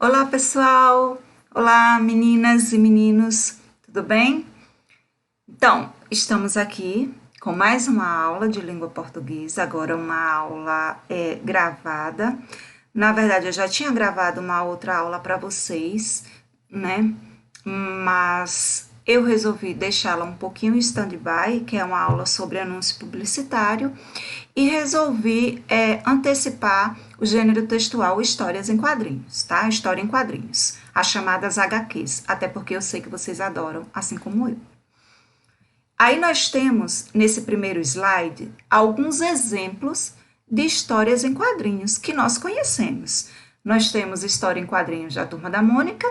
Olá, pessoal! Olá, meninas e meninos, tudo bem? Então, estamos aqui com mais uma aula de língua portuguesa, agora uma aula gravada. Na verdade, eu já tinha gravado uma outra aula para vocês, né? Mas eu resolvi deixá-la um pouquinho em stand-by, que é uma aula sobre anúncio publicitário, e resolvi antecipar o gênero textual histórias em quadrinhos, tá? História em quadrinhos, as chamadas HQs, até porque eu sei que vocês adoram, assim como eu. Aí nós temos, nesse primeiro slide, alguns exemplos de histórias em quadrinhos que nós conhecemos. Nós temos história em quadrinhos da Turma da Mônica,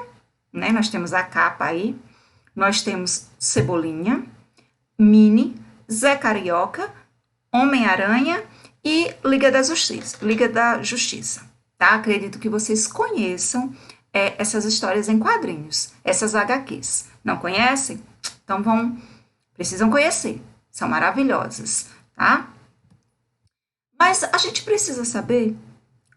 né? Nós temos a capa aí, nós temos Cebolinha, Mini, Zé Carioca, Homem-Aranha e Liga da Justiça, tá? Acredito que vocês conheçam essas histórias em quadrinhos, essas HQs. Não conhecem? Então precisam conhecer, são maravilhosas, tá? Mas a gente precisa saber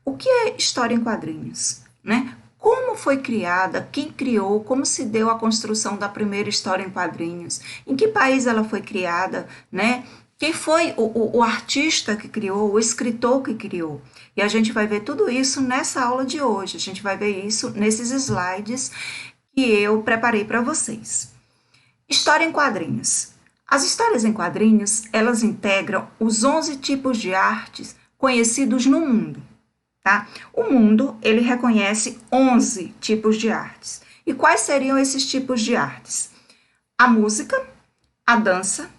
o que é história em quadrinhos, né? Como foi criada, quem criou, como se deu a construção da primeira história em quadrinhos, em que país ela foi criada, né? Quem foi o artista que criou, o escritor que criou. E a gente vai ver tudo isso nessa aula de hoje, a gente vai ver isso nesses slides que eu preparei para vocês. História em quadrinhos. As histórias em quadrinhos, elas integram os 11 tipos de artes conhecidos no mundo. Tá? O mundo, ele reconhece 11 tipos de artes. E quais seriam esses tipos de artes? A música, a dança,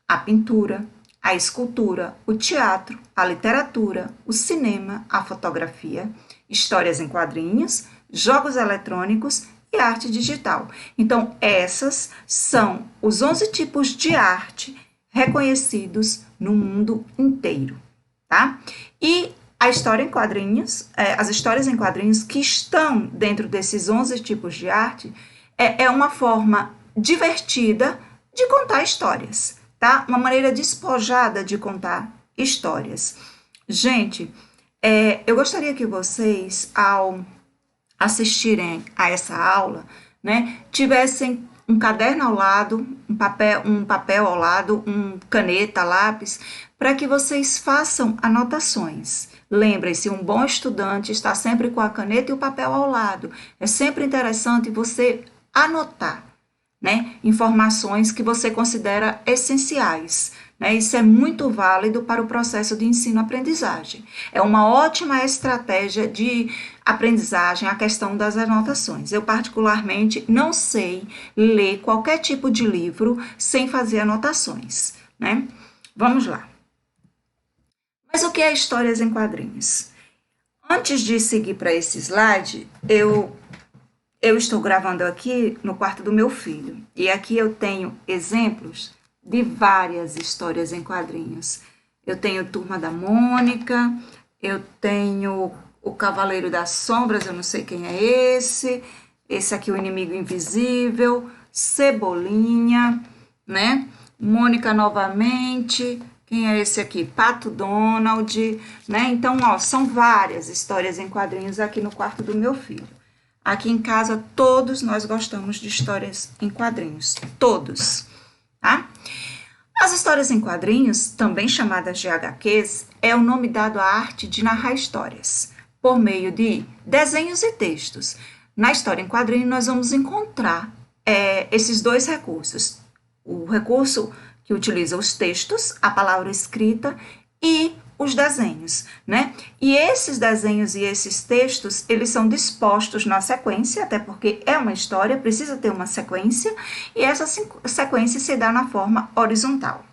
a pintura, a escultura, o teatro, a literatura, o cinema, a fotografia, histórias em quadrinhos, jogos eletrônicos e arte digital. Então, essas são os 11 tipos de arte reconhecidos no mundo inteiro, tá? E a história em quadrinhos, as histórias em quadrinhos que estão dentro desses 11 tipos de arte, é uma forma divertida de contar histórias, tá? Uma maneira despojada de contar histórias. Gente, eu gostaria que vocês, ao assistirem a essa aula, né, tivessem um caderno ao lado, um papel ao lado, caneta, lápis, para que vocês façam anotações. Lembrem-se, um bom estudante está sempre com a caneta e o papel ao lado. É sempre interessante você anotar, né, informações que você considera essenciais. Né? Isso é muito válido para o processo de ensino-aprendizagem. É uma ótima estratégia de aprendizagem a questão das anotações. Eu, particularmente, não sei ler qualquer tipo de livro sem fazer anotações. Né? Vamos lá. Mas o que é histórias em quadrinhos? Antes de seguir para esse slide, eu estou gravando aqui no quarto do meu filho. E aqui eu tenho exemplos de várias histórias em quadrinhos. Eu tenho Turma da Mônica, eu tenho O Cavaleiro das Sombras, eu não sei quem é esse aqui, O Inimigo Invisível, Cebolinha, né? Mônica novamente, quem é esse aqui? Pato Donald, né? Então, ó, são várias histórias em quadrinhos aqui no quarto do meu filho. Aqui em casa, todos nós gostamos de histórias em quadrinhos, todos, tá? As histórias em quadrinhos, também chamadas de HQs, é o nome dado à arte de narrar histórias, por meio de desenhos e textos. Na história em quadrinho, nós vamos encontrar esses dois recursos. O recurso que utiliza os textos, a palavra escrita e os desenhos, né? E esses desenhos e esses textos, eles são dispostos na sequência, até porque é uma história, precisa ter uma sequência, e essa sequência se dá na forma horizontal.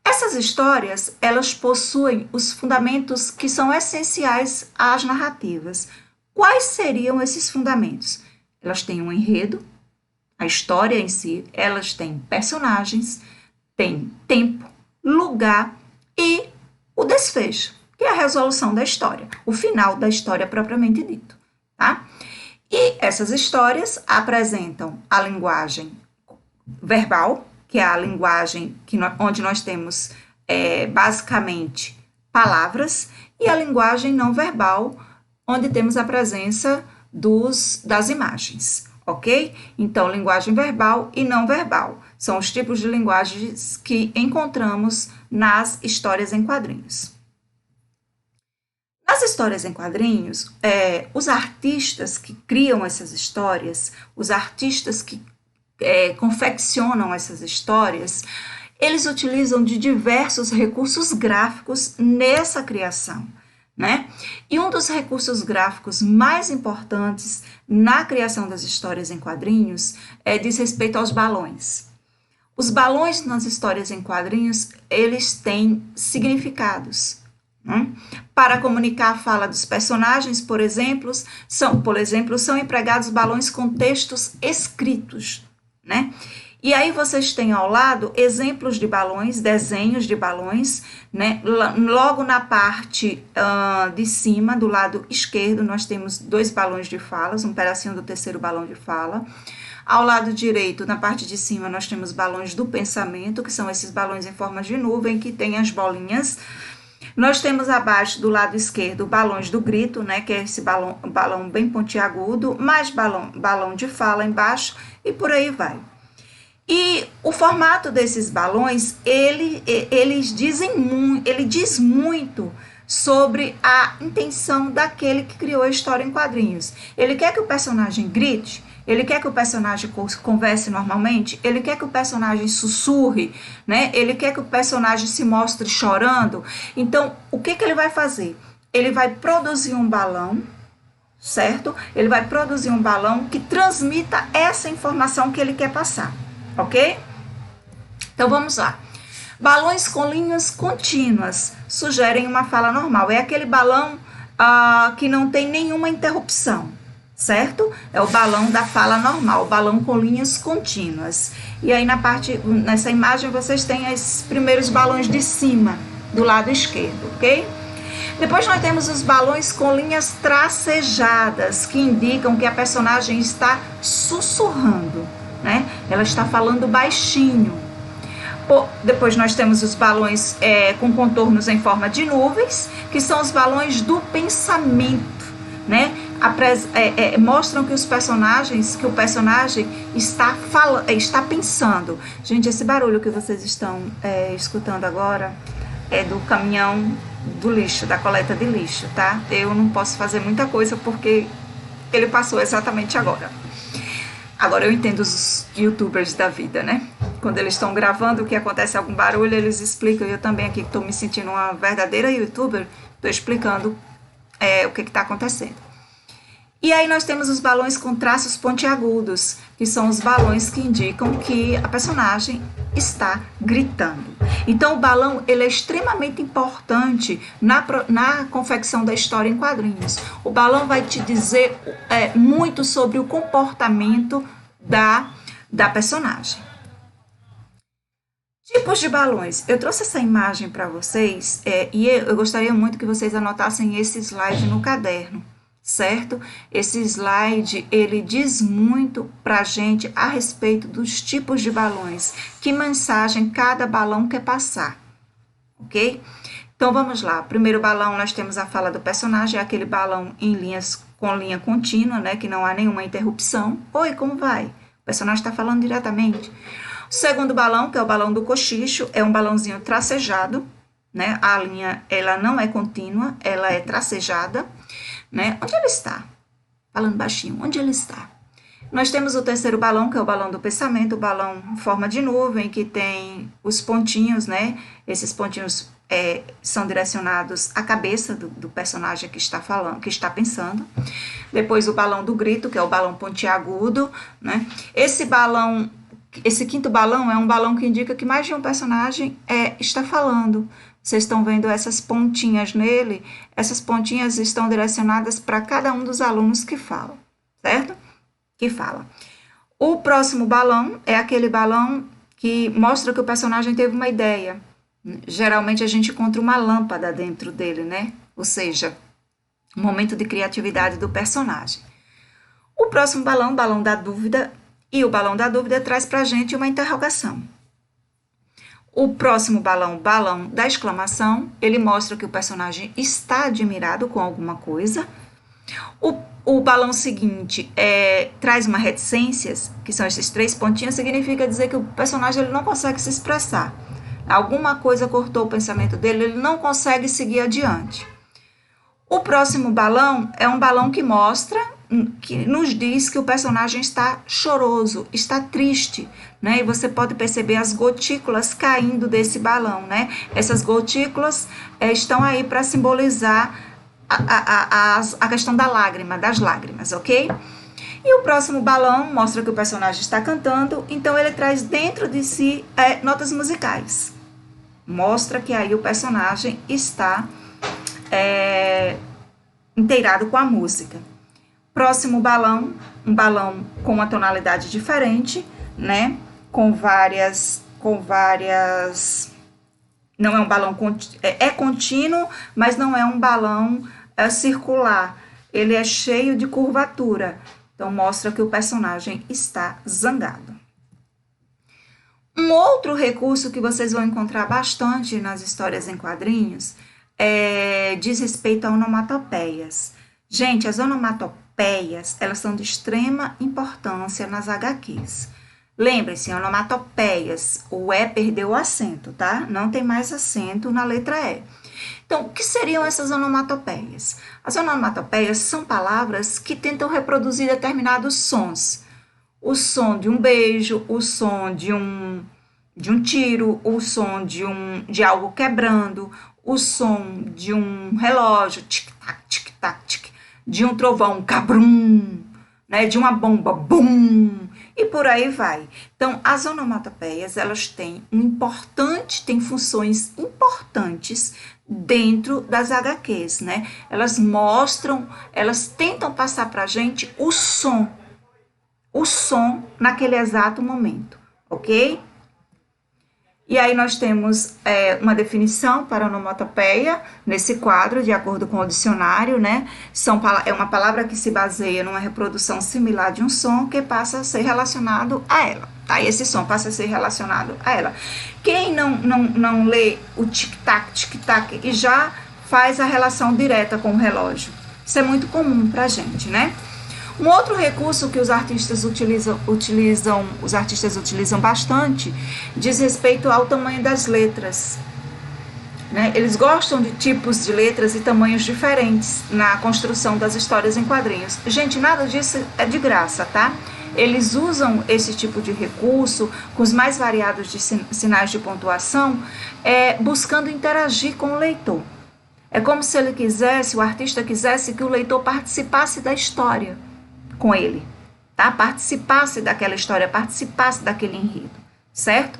Essas histórias, elas possuem os fundamentos que são essenciais às narrativas. Quais seriam esses fundamentos? Elas têm um enredo, a história em si, elas têm personagens, têm tempo, lugar e o desfecho, que é a resolução da história, o final da história propriamente dito, tá? E essas histórias apresentam a linguagem verbal, que é a linguagem onde nós temos basicamente palavras, e a linguagem não verbal, onde temos a presença das imagens, ok? Então, linguagem verbal e não verbal são os tipos de linguagens que encontramos nas histórias em quadrinhos. Nas histórias em quadrinhos, os artistas que criam essas histórias, os artistas que confeccionam essas histórias, eles utilizam de diversos recursos gráficos nessa criação, né? E um dos recursos gráficos mais importantes na criação das histórias em quadrinhos diz respeito aos balões. Os balões nas histórias em quadrinhos, eles têm significados. Para comunicar a fala dos personagens, por exemplo, são empregados balões com textos escritos, né? E aí vocês têm ao lado exemplos de balões, desenhos de balões, né? Logo na parte de cima, do lado esquerdo, nós temos 2 balões de falas, um pedacinho do terceiro balão de fala. Ao lado direito, na parte de cima, nós temos balões do pensamento, que são esses balões em forma de nuvem, que tem as bolinhas. Nós temos abaixo, do lado esquerdo, balões do grito, né, que é esse balão bem pontiagudo, mais balão de fala embaixo, e por aí vai. E o formato desses balões, ele diz muito sobre a intenção daquele que criou a história em quadrinhos. Ele quer que o personagem grite, ele quer que o personagem converse normalmente, ele quer que o personagem sussurre, né? Ele quer que o personagem se mostre chorando. Então, o que ele vai fazer? Ele vai produzir um balão, certo? Ele vai produzir um balão que transmita essa informação que ele quer passar, ok? Então, vamos lá. Balões com linhas contínuas sugerem uma fala normal. É aquele balão que não tem nenhuma interrupção, certo? É o balão da fala normal, o balão com linhas contínuas. E aí nessa imagem vocês têm esses primeiros balões de cima, do lado esquerdo, ok? Depois nós temos os balões com linhas tracejadas, que indicam que a personagem está sussurrando, né? Ela está falando baixinho. Depois nós temos os balões com contornos em forma de nuvens, que são os balões do pensamento, né? Mostram que o personagem está pensando. Gente, esse barulho que vocês estão escutando agora é do caminhão do lixo, da coleta de lixo, tá? Eu não posso fazer muita coisa porque ele passou exatamente agora. Agora eu entendo os youtubers da vida, né? Quando eles estão gravando, que acontece algum barulho, eles explicam. Eu também aqui estou me sentindo uma verdadeira youtuber, estou explicando o que está acontecendo. E aí nós temos os balões com traços pontiagudos, que são os balões que indicam que a personagem está gritando. Então o balão ele é extremamente importante na confecção da história em quadrinhos. O balão vai te dizer muito sobre o comportamento da personagem. Tipos de balões. Eu trouxe essa imagem para vocês e eu gostaria muito que vocês anotassem esse slide no caderno, certo? Esse slide, ele diz muito para a gente a respeito dos tipos de balões, que mensagem cada balão quer passar, ok? Então, vamos lá. Primeiro balão, nós temos a fala do personagem, é aquele balão com linha contínua, né, que não há nenhuma interrupção. Oi, como vai? O personagem está falando diretamente. O segundo balão, que é o balão do cochicho, é um balãozinho tracejado, né? A linha, ela não é contínua, ela é tracejada, né? Onde ele está? Falando baixinho, onde ele está? Nós temos o terceiro balão, que é o balão do pensamento, o balão em forma de nuvem, que tem os pontinhos, né? Esses pontinhos são direcionados à cabeça do personagem que está falando, que está pensando. Depois o balão do grito, que é o balão pontiagudo, né? Esse quinto balão é um balão que indica que mais de um personagem está falando. Vocês estão vendo essas pontinhas nele? Essas pontinhas estão direcionadas para cada um dos alunos que falam, certo? Que fala. O próximo balão é aquele balão que mostra que o personagem teve uma ideia. Geralmente a gente encontra uma lâmpada dentro dele, né? Ou seja, um momento de criatividade do personagem. O próximo balão, balão da dúvida, e o balão da dúvida traz para a gente uma interrogação. O próximo balão, balão da exclamação, ele mostra que o personagem está admirado com alguma coisa. O o balão seguinte traz uma reticências, que são esses 3 pontinhos, significa dizer que o personagem ele não consegue se expressar. Alguma coisa cortou o pensamento dele, ele não consegue seguir adiante. O próximo balão é um balão que mostra, que nos diz que o personagem está choroso, está triste, né? E você pode perceber as gotículas caindo desse balão, né? Essas gotículas estão aí para simbolizar a questão da lágrima, das lágrimas, ok? E o próximo balão mostra que o personagem está cantando, então ele traz dentro de si notas musicais. Mostra que aí o personagem está inteirado com a música. Próximo balão, um balão com uma tonalidade diferente, né? Com várias. Não é um balão contínuo, mas não é um balão circular. Ele é cheio de curvatura. Então mostra que o personagem está zangado. Um outro recurso que vocês vão encontrar bastante nas histórias em quadrinhos diz respeito a onomatopeias. Gente, as onomatopeias, elas são de extrema importância nas HQs. Lembre-se, onomatopeias, o E perdeu o acento, tá? Não tem mais acento na letra E. Então, o que seriam essas onomatopeias? As onomatopeias são palavras que tentam reproduzir determinados sons. O som de um beijo, o som de um tiro, o som de algo quebrando, o som de um relógio, tic-tac, tic-tac, tic, de um trovão, cabrum, né, de uma bomba, bum, e por aí vai. Então, as onomatopeias, elas têm funções importantes dentro das HQs, né? Elas mostram, elas tentam passar pra gente o som naquele exato momento, ok? E aí nós temos uma definição para onomatopeia nesse quadro, de acordo com o dicionário, né? É uma palavra que se baseia numa reprodução similar de um som que passa a ser relacionado a ela, tá? E esse som passa a ser relacionado a ela. Quem não lê o tic-tac, tic-tac e já faz a relação direta com o relógio? Isso é muito comum pra gente, né? Um outro recurso que os artistas utilizam bastante diz respeito ao tamanho das letras, né? Eles gostam de tipos de letras e tamanhos diferentes na construção das histórias em quadrinhos. Gente, nada disso é de graça, tá? Eles usam esse tipo de recurso com os mais variados de sinais de pontuação, buscando interagir com o leitor. É como se o artista quisesse que o leitor participasse da história com ele, tá? Participasse daquela história, participasse daquele enredo, certo?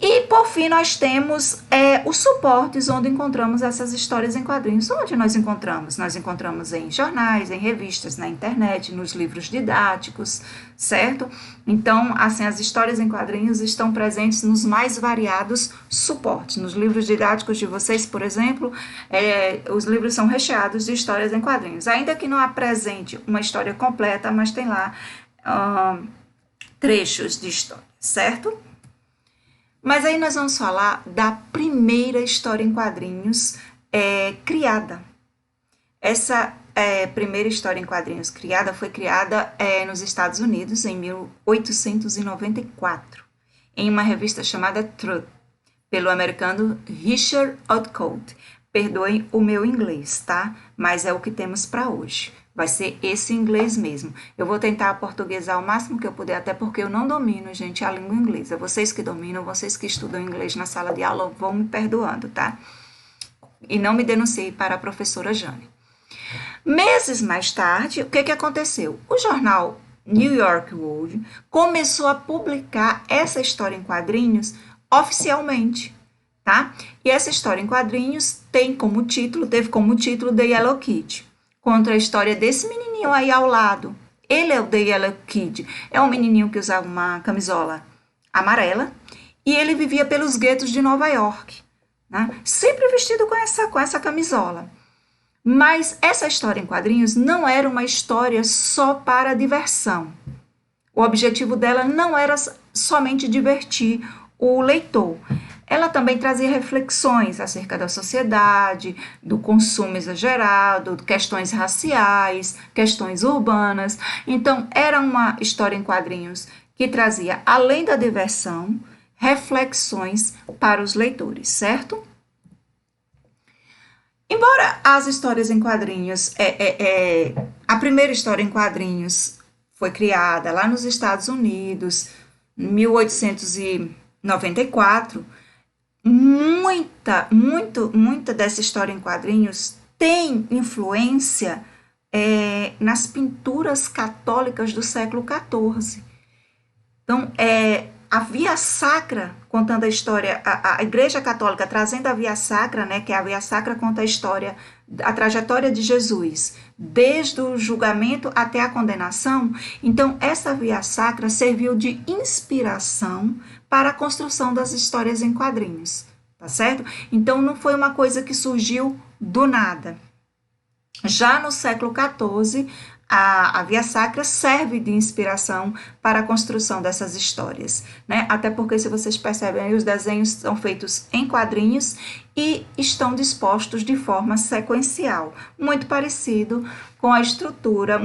E, por fim, nós temos os suportes onde encontramos essas histórias em quadrinhos. Onde nós encontramos? Nós encontramos em jornais, em revistas, na internet, nos livros didáticos, certo? Então, assim, as histórias em quadrinhos estão presentes nos mais variados suportes. Nos livros didáticos de vocês, por exemplo, os livros são recheados de histórias em quadrinhos. Ainda que não apresente uma história completa, mas tem lá trechos de história, certo? Mas aí nós vamos falar da primeira história em quadrinhos criada. Essa primeira história em quadrinhos criada foi criada nos Estados Unidos em 1894, em uma revista chamada Truth, pelo americano Richard Outcault. Perdoem o meu inglês, tá? Mas é o que temos para hoje. Vai ser esse inglês mesmo. Eu vou tentar portuguesar o máximo que eu puder, até porque eu não domino, gente, a língua inglesa. Vocês que dominam, vocês que estudam inglês na sala de aula, vão me perdoando, tá? E não me denuncie para a professora Jane. Meses mais tarde, o que aconteceu? O jornal New York World começou a publicar essa história em quadrinhos oficialmente, tá? E essa história em quadrinhos teve como título The Yellow Kid. Contra a história desse menininho aí ao lado. Ele é o The Yellow Kid. É um menininho que usava uma camisola amarela e ele vivia pelos guetos de Nova York, né? Sempre vestido com essa camisola. Mas essa história em quadrinhos não era uma história só para diversão. O objetivo dela não era somente divertir o leitor. ela também trazia reflexões acerca da sociedade, do consumo exagerado, questões raciais, questões urbanas. Então, era uma história em quadrinhos que trazia, além da diversão, reflexões para os leitores, certo? Embora as histórias em quadrinhos, a primeira história em quadrinhos foi criada lá nos Estados Unidos, em 1894, muita dessa história em quadrinhos tem influência nas pinturas católicas do século XIV. Então, a Via Sacra, contando a história, a Igreja Católica trazendo a Via Sacra, né, que a Via Sacra conta a história, a trajetória de Jesus, desde o julgamento até a condenação. Então, essa Via Sacra serviu de inspiração para a construção das histórias em quadrinhos, tá certo? Então, não foi uma coisa que surgiu do nada. Já no século XIV, a Via Sacra serve de inspiração para a construção dessas histórias, né? Até porque, se vocês percebem, os desenhos são feitos em quadrinhos e estão dispostos de forma sequencial, muito parecidos com a estrutura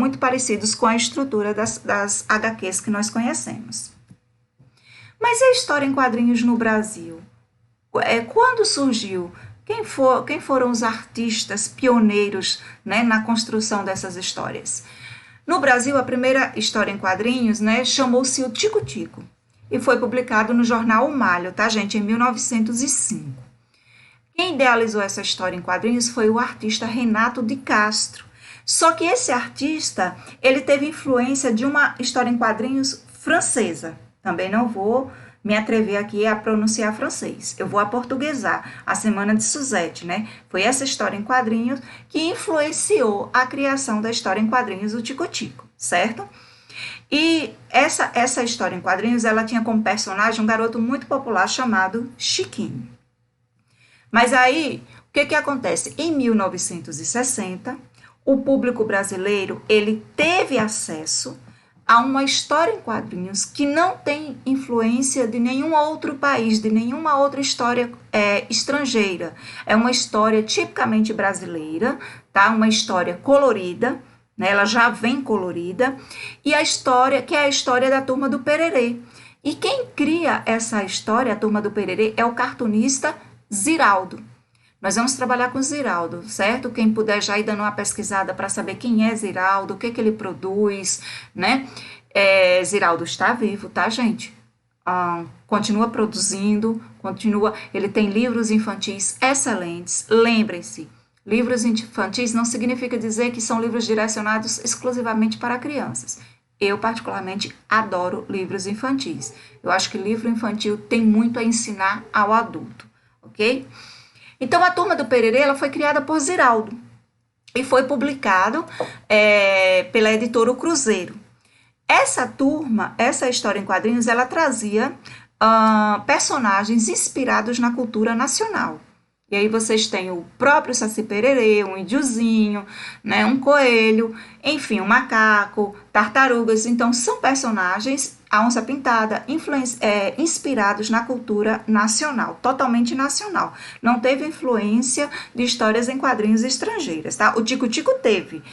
das HQs que nós conhecemos. Mas e a história em quadrinhos no Brasil? Quando surgiu? Quem foram os artistas pioneiros, né, na construção dessas histórias? No Brasil, a primeira história em quadrinhos, né, chamou-se o Tico Tico e foi publicado no jornal O Malho, tá, gente, em 1905. Quem idealizou essa história em quadrinhos foi o artista Renato de Castro. Só que esse artista, ele teve influência de uma história em quadrinhos francesa. Também não vou me atrever aqui a pronunciar francês. Eu vou aportuguesar a Semana de Suzette, né? Foi essa história em quadrinhos que influenciou a criação da história em quadrinhos do Tico Tico, certo? E essa história em quadrinhos, ela tinha como personagem um garoto muito popular chamado Chiquinho. Mas aí, o que acontece? Em 1960, o público brasileiro, ele teve acesso a uma história em quadrinhos que não tem influência de nenhum outro país, de nenhuma outra história estrangeira. É uma história tipicamente brasileira, tá? Uma história colorida, né? Ela já vem colorida, e a história, que é a história da Turma do Pererê. E quem cria essa história, a Turma do Pererê, é o cartunista Ziraldo. Nós vamos trabalhar com Ziraldo, certo? Quem puder já ir dando uma pesquisada para saber quem é Ziraldo, o que ele produz, né? Ziraldo está vivo, tá, gente? Continua produzindo, ele tem livros infantis excelentes. Lembrem-se, livros infantis não significa dizer que são livros direcionados exclusivamente para crianças. Eu, particularmente, adoro livros infantis. Eu acho que livro infantil tem muito a ensinar ao adulto, ok? Então, a Turma do Pererê, ela foi criada por Ziraldo e foi publicado pela editora O Cruzeiro. Essa turma, essa história em quadrinhos, ela trazia personagens inspirados na cultura nacional. E aí vocês têm o próprio Saci Pererê, um índiozinho, né, um coelho, enfim, um macaco, tartarugas. Então, são personagens, a onça pintada, inspirados na cultura nacional, totalmente nacional. Não teve influência de histórias em quadrinhos estrangeiras, tá? O Tico Tico teve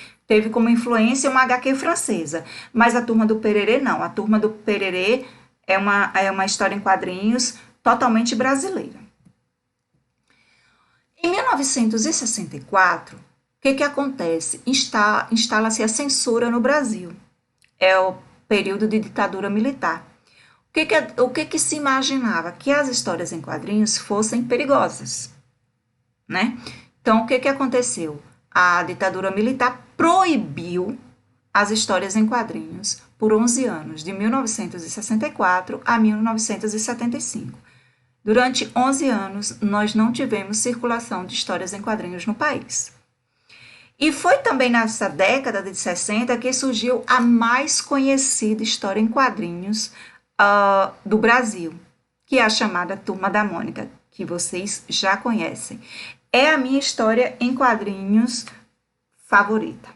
como influência uma HQ francesa, mas a Turma do Pererê não. A Turma do Pererê é uma história em quadrinhos totalmente brasileira. Em 1964, o que acontece? Instala-se a censura no Brasil. É o período de ditadura militar. O que se imaginava? Que as histórias em quadrinhos fossem perigosas, né? Então, o que aconteceu? A ditadura militar proibiu as histórias em quadrinhos por 11 anos, de 1964 a 1975. Durante 11 anos, nós não tivemos circulação de histórias em quadrinhos no país. E foi também nessa década de 60 que surgiu a mais conhecida história em quadrinhos do Brasil, que é a chamada Turma da Mônica, que vocês já conhecem. É a minha história em quadrinhos favorita.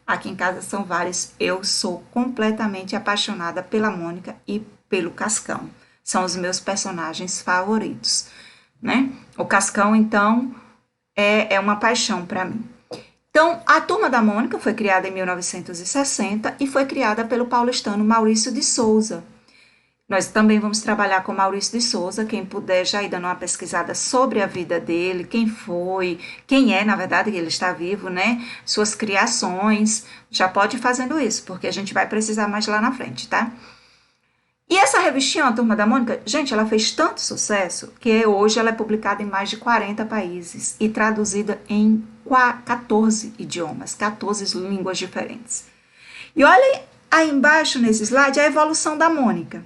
Aqui em casa são várias. Eu sou completamente apaixonada pela Mônica e pelo Cascão. São os meus personagens favoritos, né? O Cascão, então, é uma paixão para mim. Então, a Turma da Mônica foi criada em 1960 e foi criada pelo paulistano Maurício de Souza. Nós também vamos trabalhar com Maurício de Souza, quem puder já ir dando uma pesquisada sobre a vida dele, quem foi, quem é, na verdade, que ele está vivo, né? Suas criações, já pode ir fazendo isso, porque a gente vai precisar mais lá na frente, tá? E essa revistinha, a Turma da Mônica, gente, ela fez tanto sucesso que hoje ela é publicada em mais de 40 países e traduzida em 14 idiomas, 14 línguas diferentes. E olhem aí embaixo nesse slide a evolução da Mônica.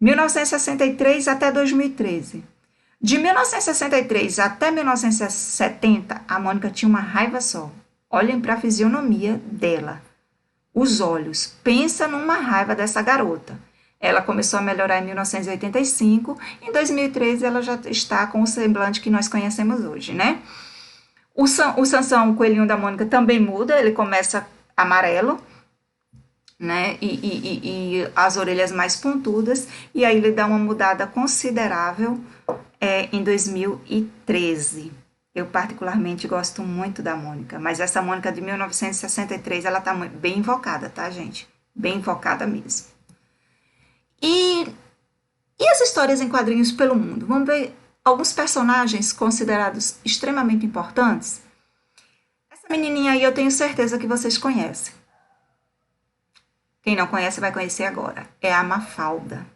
1963 até 2013. De 1963 até 1970, a Mônica tinha uma raiva só. Olhem para a fisionomia dela. Os olhos. Pensa numa raiva dessa garota. Ela começou a melhorar em 1985. Em 2013, ela já está com o semblante que nós conhecemos hoje, né? O Sansão, o coelhinho da Mônica, também muda. Ele começa amarelo, né? E as orelhas mais pontudas. E aí ele dá uma mudada considerável em 2013. Eu particularmente gosto muito da Mônica, mas essa Mônica de 1963, ela tá bem invocada, tá, gente? Bem invocada mesmo. E as histórias em quadrinhos pelo mundo? Vamos ver alguns personagens considerados extremamente importantes? Essa menininha aí eu tenho certeza que vocês conhecem. Quem não conhece vai conhecer agora. É a Mafalda.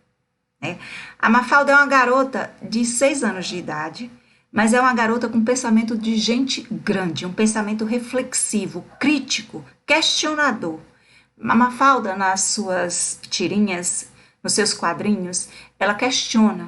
Né? A Mafalda é uma garota de 6 anos de idade, mas é uma garota com pensamento de gente grande, um pensamento reflexivo, crítico, questionador. A Mafalda, nas suas tirinhas, nos seus quadrinhos, ela questiona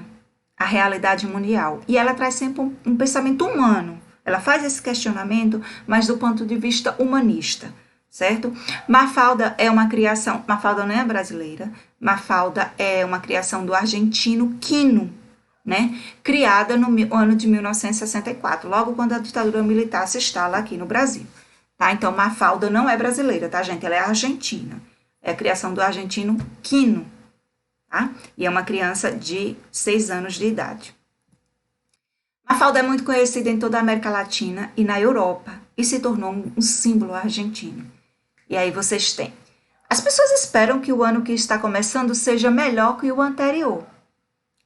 a realidade mundial e ela traz sempre um pensamento humano. Ela faz esse questionamento, mas do ponto de vista humanista, certo? Mafalda é uma criação, Mafalda não é brasileira, Mafalda é uma criação do argentino Quino, né? Criada no ano de 1964, logo quando a ditadura militar se instala aqui no Brasil. Tá? Então, Mafalda não é brasileira, tá, gente? Ela é argentina. É a criação do argentino Quino. Tá? E é uma criança de 6 anos de idade. Mafalda é muito conhecida em toda a América Latina e na Europa e se tornou um símbolo argentino. E aí vocês têm. As pessoas esperam que o ano que está começando seja melhor que o anterior.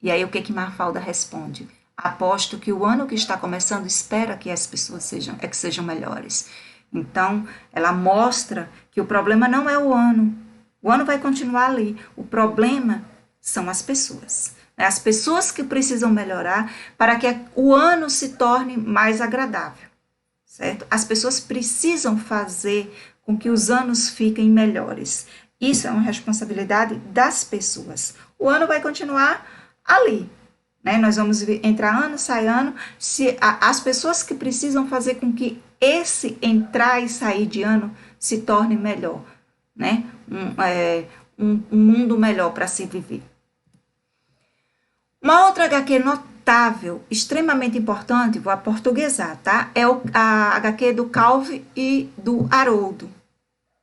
E aí o que Mafalda responde? Aposto que o ano que está começando espera que as pessoas sejam melhores. Então, ela mostra que o problema não é o ano. O ano vai continuar ali. O problema são as pessoas. As pessoas que precisam melhorar para que o ano se torne mais agradável, certo? As pessoas precisam fazer com que os anos fiquem melhores. Isso é uma responsabilidade das pessoas. O ano vai continuar ali, né? Nós vamos entrar ano, sai ano. As pessoas que precisam fazer com que esse entrar e sair de ano se torne melhor, né? Um mundo melhor para se viver. Uma outra HQ notável, extremamente importante, vou aportuguesar, tá? É a HQ do Calvin e do Haroldo,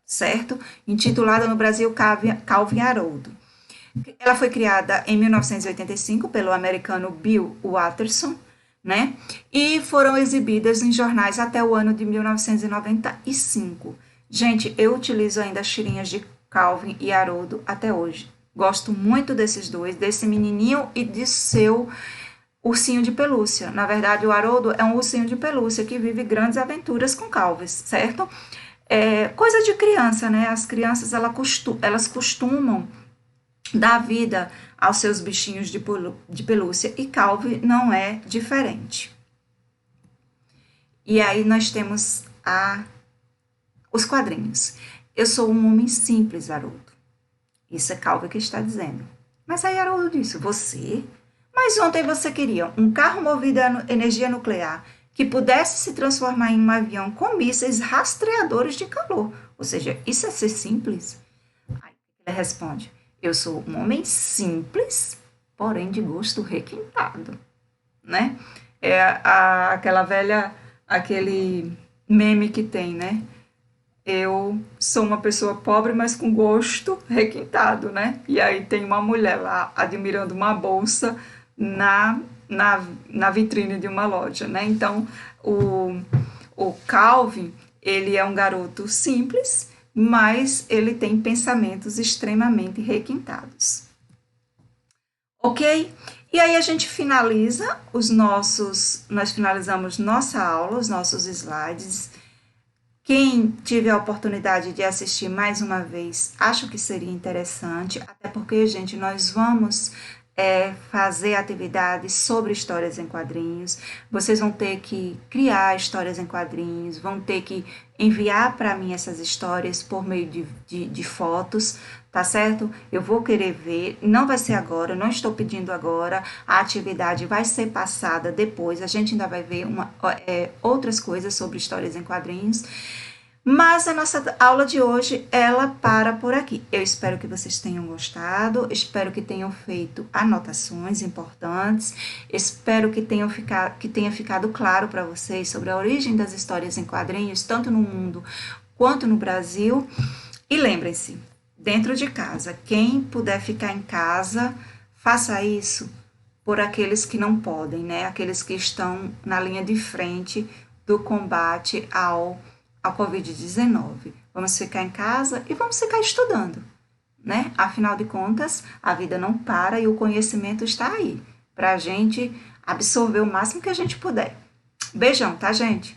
certo? Intitulada no Brasil Calvin e Haroldo. Ela foi criada em 1985 pelo americano Bill Watterson, né? E foram exibidas em jornais até o ano de 1995. Gente, eu utilizo ainda as tirinhas de Calvin e Haroldo até hoje. Gosto muito desses dois, desse menininho e de seu ursinho de pelúcia. Na verdade, o Haroldo é um ursinho de pelúcia que vive grandes aventuras com Calvin, certo? Coisa de criança, né? As crianças, elas costumam dar vida aos seus bichinhos de pelúcia e Calvin não é diferente. E aí nós temos os quadrinhos. Eu sou um homem simples, Haroldo. Isso é Calvin que está dizendo. Mas aí Haroldo disse, você? Mas ontem você queria um carro movido a energia nuclear que pudesse se transformar em um avião com mísseis rastreadores de calor. Ou seja, isso é ser simples? Aí ele responde, eu sou um homem simples, porém de gosto requintado. Né? Aquele meme que tem, né? eu sou uma pessoa pobre, mas com gosto requintado, né? E aí tem uma mulher lá admirando uma bolsa na, na vitrine de uma loja, né? Então, o, o Calvin, ele é um garoto simples, mas ele tem pensamentos extremamente requintados. Ok? E aí a gente finaliza nós finalizamos nossa aula, os nossos slides. Quem tiver a oportunidade de assistir mais uma vez, acho que seria interessante, até porque, gente, nós vamos fazer atividades sobre histórias em quadrinhos. Vocês vão ter que criar histórias em quadrinhos, vão ter que enviar para mim essas histórias por meio de fotos, tá certo? Eu vou querer ver, não vai ser agora, não estou pedindo agora, a atividade vai ser passada depois, a gente ainda vai ver outras coisas sobre histórias em quadrinhos. Mas a nossa aula de hoje, ela para por aqui. Eu espero que vocês tenham gostado, espero que tenham feito anotações importantes, espero que tenha ficado claro para vocês sobre a origem das histórias em quadrinhos, tanto no mundo quanto no Brasil. E lembrem-se, dentro de casa, quem puder ficar em casa, faça isso por aqueles que não podem, né? Aqueles que estão na linha de frente do combate ao Covid-19. Vamos ficar em casa e vamos ficar estudando, né? Afinal de contas, a vida não para e o conhecimento está aí para a gente absorver o máximo que a gente puder. Beijão, tá, gente?